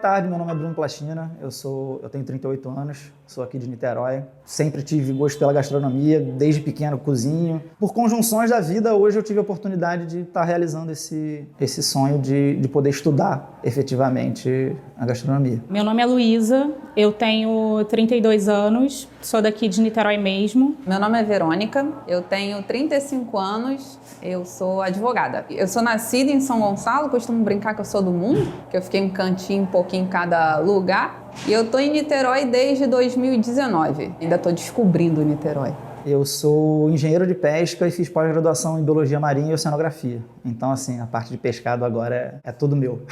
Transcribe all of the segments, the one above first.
tarde, meu nome é Bruno Plastina, eu tenho 38 anos, sou aqui de Niterói. Sempre tive gosto pela gastronomia, desde pequeno cozinho. Por conjunções da vida, hoje eu tive a oportunidade de estar realizando esse sonho de poder estudar efetivamente a gastronomia. Meu nome é Luísa, eu tenho 32 anos, sou daqui de Niterói mesmo. Meu nome é Verônica, eu tenho 35 anos, eu sou advogada. Eu sou nascida em São Gonçalo, costumo brincar que eu sou do mundo, que eu fiquei um cantinho, um pouquinho em cada lugar. E eu tô em Niterói desde 2019, ainda tô descobrindo Niterói. Eu sou engenheiro de pesca e fiz pós-graduação em biologia marinha e oceanografia. Então, assim, a parte de pescado agora é tudo meu.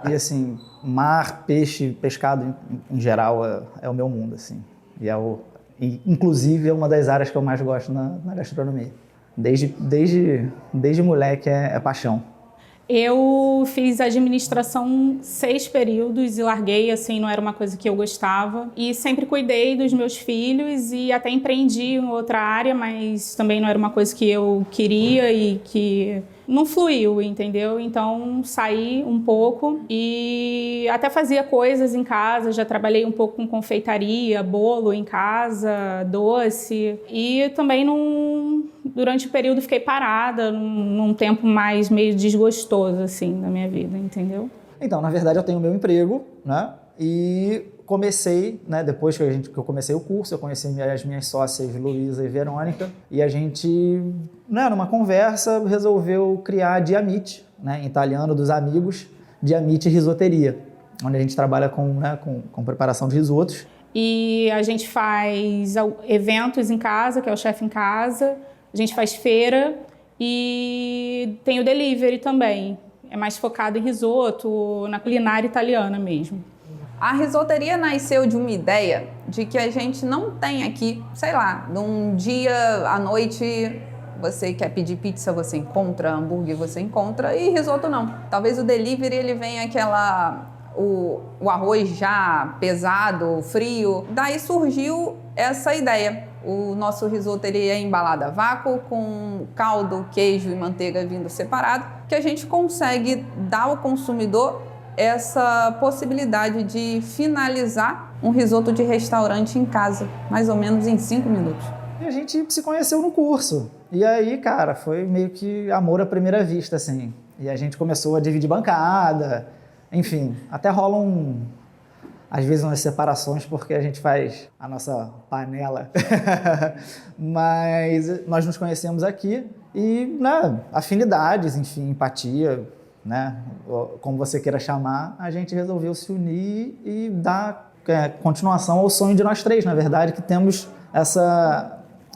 E, assim, mar, peixe, pescado em geral é o meu mundo, assim. E inclusive, é uma das áreas que eu mais gosto na gastronomia. Desde moleque é paixão. Eu fiz administração 6 períodos e larguei, assim, não era uma coisa que eu gostava. E sempre cuidei dos meus filhos e até empreendi em outra área, mas também não era uma coisa que eu queria e que não fluiu, entendeu? Então saí um pouco e até fazia coisas em casa, já trabalhei um pouco com confeitaria, bolo em casa, doce. E também durante o período fiquei parada, num tempo mais meio desgostoso, assim, da minha vida, entendeu? Então, na verdade, eu tenho o meu emprego, né? E comecei, né, depois que eu comecei o curso, eu conheci as minhas sócias, Luísa e Verônica, e a gente, né, numa conversa, resolveu criar Diamite, né, em italiano dos amigos, Diamite Risoteria, onde a gente trabalha com preparação de risotos. E a gente faz eventos em casa, que é o chefe em casa, a gente faz feira e tem o delivery também. É mais focado em risoto, na culinária italiana mesmo. A risoteria nasceu de uma ideia de que a gente não tem aqui, sei lá, num dia à noite você quer pedir pizza, você encontra, hambúrguer você encontra e risoto não. Talvez o delivery ele venha o arroz já pesado, frio. Daí surgiu essa ideia. O nosso risoto ele é embalado a vácuo com caldo, queijo e manteiga vindo separado, que a gente consegue dar ao consumidor essa possibilidade de finalizar um risoto de restaurante em casa, mais ou menos em 5 minutos. E a gente se conheceu no curso. E aí, cara, foi meio que amor à primeira vista, assim. E a gente começou a dividir bancada, enfim, até rolam às vezes umas separações porque a gente faz a nossa panela. Mas nós nos conhecemos aqui e, né, afinidades, enfim, empatia, né, como você queira chamar, a gente resolveu se unir e dar continuação ao sonho de nós três, na verdade, que temos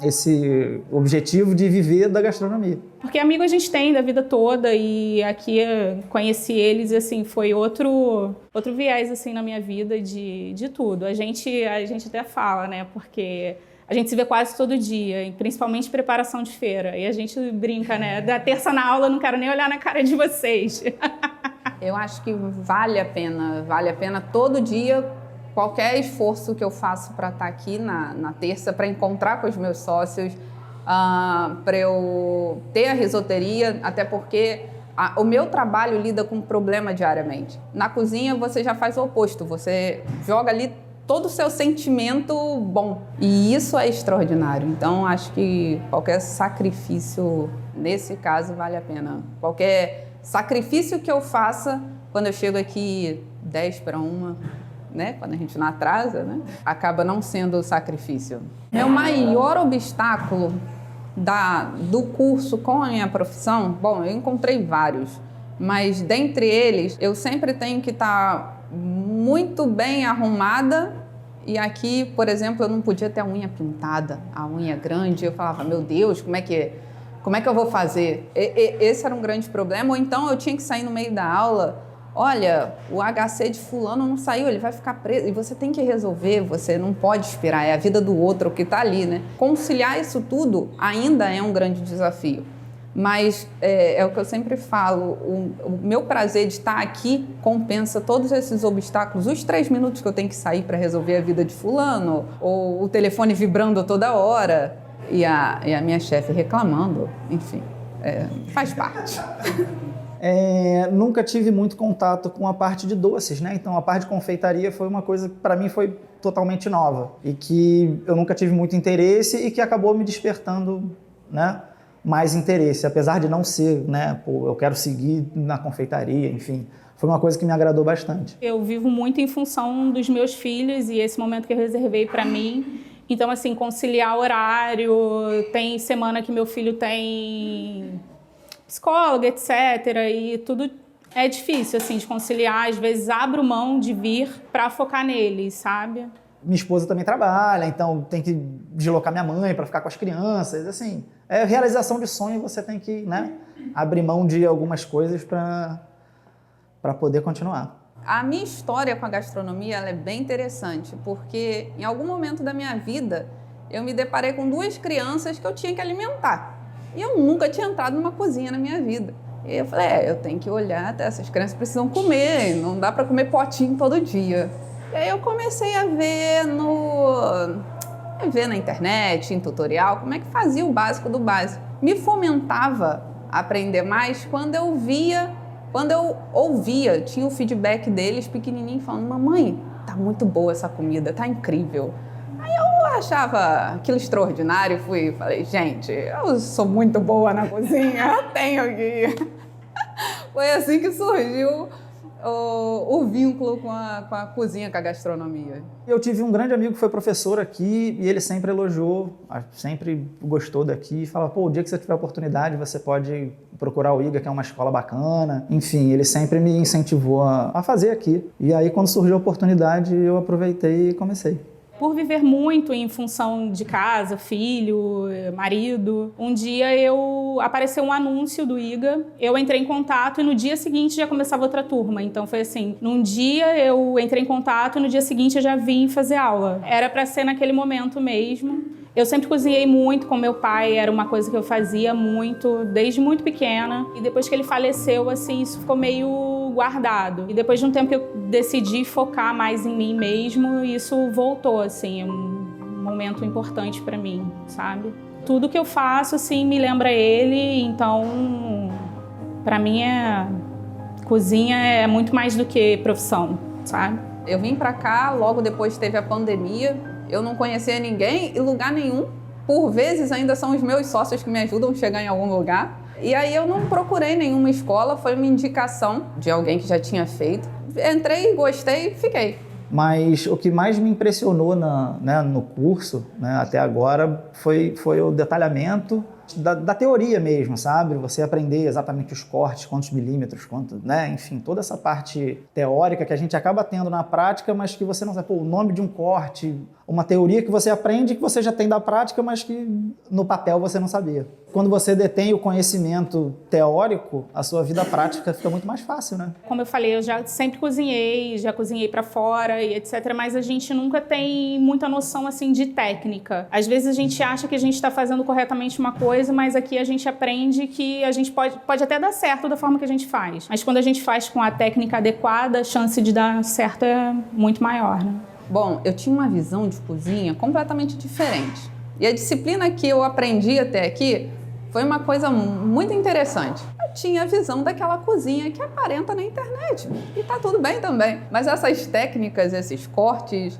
esse objetivo de viver da gastronomia. Porque amigo a gente tem da vida toda e aqui conheci eles e assim, foi outro viés assim na minha vida de tudo. A gente até fala, né, porque a gente se vê quase todo dia, principalmente preparação de feira. E a gente brinca, né, da terça na aula eu não quero nem olhar na cara de vocês. Eu acho que vale a pena todo dia. Qualquer esforço que eu faço para estar aqui na terça, para encontrar com os meus sócios, para eu ter a risoteria, até porque o meu trabalho lida com problema diariamente. Na cozinha você já faz o oposto, você joga ali todo o seu sentimento bom. E isso é extraordinário. Então, acho que qualquer sacrifício, nesse caso, vale a pena. Qualquer sacrifício que eu faça, quando eu chego aqui 10 para 1... né? Quando a gente não atrasa, né? Acaba não sendo sacrifício. Meu maior obstáculo do curso com a minha profissão, bom, eu encontrei vários, mas dentre eles, eu sempre tenho que estar muito bem arrumada e aqui, por exemplo, eu não podia ter a unha pintada, a unha grande, eu falava, meu Deus, como é que eu vou fazer? Esse era um grande problema, ou então eu tinha que sair no meio da aula. Olha, o HC de fulano não saiu, ele vai ficar preso. E você tem que resolver, você não pode esperar, é a vida do outro que está ali, né? Conciliar isso tudo ainda é um grande desafio. Mas é o que eu sempre falo, o meu prazer de estar aqui compensa todos esses obstáculos. Os 3 minutos que eu tenho que sair para resolver a vida de fulano, ou o telefone vibrando toda hora, e a minha chefe reclamando, enfim, faz parte. Nunca tive muito contato com a parte de doces, né? Então a parte de confeitaria foi uma coisa que para mim foi totalmente nova e que eu nunca tive muito interesse e que acabou me despertando, né, mais interesse, apesar de não ser, né, pô, eu quero seguir na confeitaria, enfim. Foi uma coisa que me agradou bastante. Eu vivo muito em função dos meus filhos e esse momento que eu reservei para mim. Então, assim, conciliar horário, tem semana que meu filho tem psicóloga, etc. E tudo é difícil, assim, de conciliar. Às vezes abro mão de vir para focar neles, sabe? Minha esposa também trabalha, então tem que deslocar minha mãe para ficar com as crianças, assim. É realização de sonho, você tem que, né, abrir mão de algumas coisas para poder continuar. A minha história com a gastronomia ela é bem interessante, porque em algum momento da minha vida eu me deparei com 2 crianças que eu tinha que alimentar. E eu nunca tinha entrado numa cozinha na minha vida. E eu falei, eu tenho que olhar, essas crianças precisam comer, não dá para comer potinho todo dia. E aí eu comecei a ver na internet, em tutorial, como é que fazia o básico do básico. Me fomentava a aprender mais quando eu ouvia, tinha o feedback deles pequenininho falando, mamãe, tá muito boa essa comida, tá incrível. Aí eu achava aquilo extraordinário, falei, gente, eu sou muito boa na cozinha, tenho que... Foi assim que surgiu o vínculo com a cozinha, com a gastronomia. Eu tive um grande amigo que foi professor aqui e ele sempre elogiou, sempre gostou daqui, fala, pô, o dia que você tiver oportunidade você pode procurar o IGA, que é uma escola bacana. Enfim, ele sempre me incentivou a fazer aqui. E aí quando surgiu a oportunidade eu aproveitei e comecei. Por viver muito em função de casa, filho, marido, um dia apareceu um anúncio do IGA, eu entrei em contato e no dia seguinte já começava outra turma. Então foi assim, num dia eu entrei em contato e no dia seguinte eu já vim fazer aula. Era para ser naquele momento mesmo. Eu sempre cozinhei muito com meu pai, era uma coisa que eu fazia muito, desde muito pequena. E depois que ele faleceu, assim, isso ficou meio guardado. E depois de um tempo que eu decidi focar mais em mim mesmo, isso voltou, assim, um momento importante para mim, sabe? Tudo que eu faço, assim, me lembra ele, então, para mim, cozinha é muito mais do que profissão, sabe? Eu vim para cá, logo depois teve a pandemia. Eu não conhecia ninguém em lugar nenhum. Por vezes ainda são os meus sócios que me ajudam a chegar em algum lugar. E aí eu não procurei nenhuma escola, foi uma indicação de alguém que já tinha feito. Entrei, gostei e fiquei. Mas o que mais me impressionou no curso, né, até agora, foi o detalhamento da teoria mesmo, sabe? Você aprender exatamente os cortes, quantos milímetros, né? Enfim, toda essa parte teórica que a gente acaba tendo na prática, mas que você não sabe, o nome de um corte, uma teoria que você aprende, que você já tem da prática, mas que no papel você não sabia. Quando você detém o conhecimento teórico, a sua vida prática fica muito mais fácil, né? Como eu falei, eu já sempre cozinhei, já cozinhei para fora e etc, mas a gente nunca tem muita noção, assim, de técnica. Às vezes a gente acha que a gente está fazendo corretamente uma coisa, mas aqui a gente aprende que a gente pode até dar certo da forma que a gente faz. Mas quando a gente faz com a técnica adequada, a chance de dar certo é muito maior, né? Bom, eu tinha uma visão de cozinha completamente diferente. E a disciplina que eu aprendi até aqui foi uma coisa muito interessante. Eu tinha a visão daquela cozinha que aparenta na internet. E tá tudo bem também. Mas essas técnicas, esses cortes,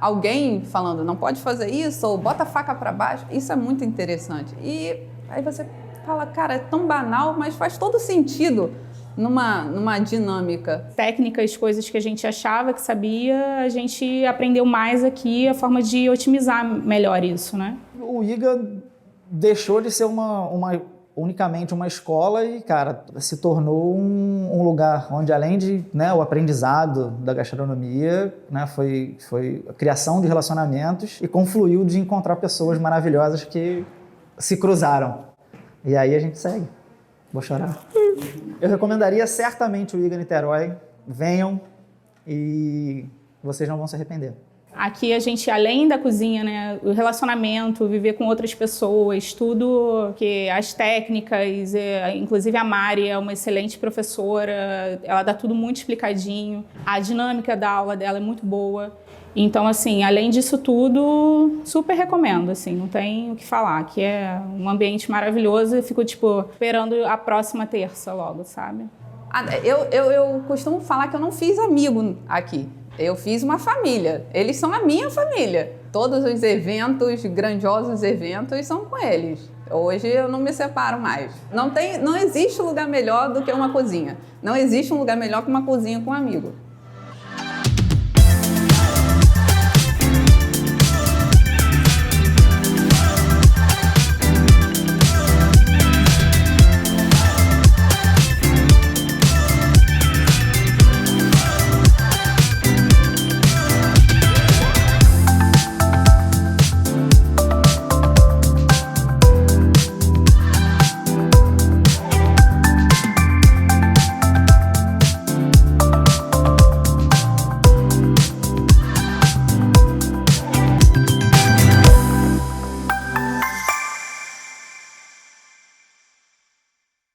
alguém falando não pode fazer isso, ou bota a faca para baixo, isso é muito interessante. E aí você fala, cara, é tão banal, mas faz todo sentido numa dinâmica. Técnicas, coisas que a gente achava que sabia, a gente aprendeu mais aqui a forma de otimizar melhor isso, né? O IGA deixou de ser unicamente uma escola e, cara, se tornou um lugar onde, além de, né, o aprendizado da gastronomia, né, foi a criação de relacionamentos e confluiu de encontrar pessoas maravilhosas que se cruzaram. E aí a gente segue. Vou chorar. Eu recomendaria certamente o IGA Niterói. Venham e vocês não vão se arrepender. Aqui a gente, além da cozinha, né, o relacionamento, viver com outras pessoas, tudo que as técnicas, inclusive a Mari é uma excelente professora, ela dá tudo muito explicadinho, a dinâmica da aula dela é muito boa. Então, assim, além disso tudo, super recomendo, assim, não tem o que falar, que é um ambiente maravilhoso e fico, tipo, esperando a próxima terça logo, sabe? Eu costumo falar que eu não fiz amigo aqui. Eu fiz uma família. Eles são a minha família. Todos os eventos, grandiosos eventos, são com eles. Hoje eu não me separo mais. Não existe lugar melhor do que uma cozinha. Não existe um lugar melhor que uma cozinha com um amigo.